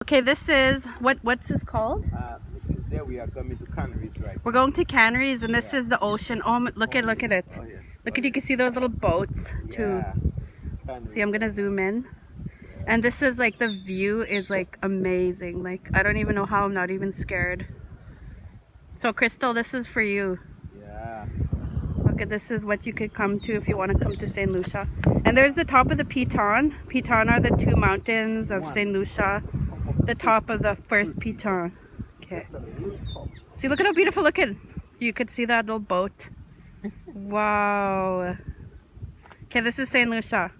Okay, this is what's this called? This is there. We are coming to Canaries, right? We're going to Canaries, and this is the ocean. Oh, look at it. Oh yes. Look at, you can see those little boats too. Yeah. See, I'm gonna zoom in. And this is like, the view is like amazing. Like, I don't even know how I'm not even scared. So Crystal, this is for you. Yeah. Look at, this is what you could come to if you want to come to St. Lucia. And there's the top of the Piton. Piton are the two mountains of St. Lucia. The top of the first Piton. Okay. See, look at how beautiful, look at. You could see that little boat. Wow. Okay, this is St. Lucia.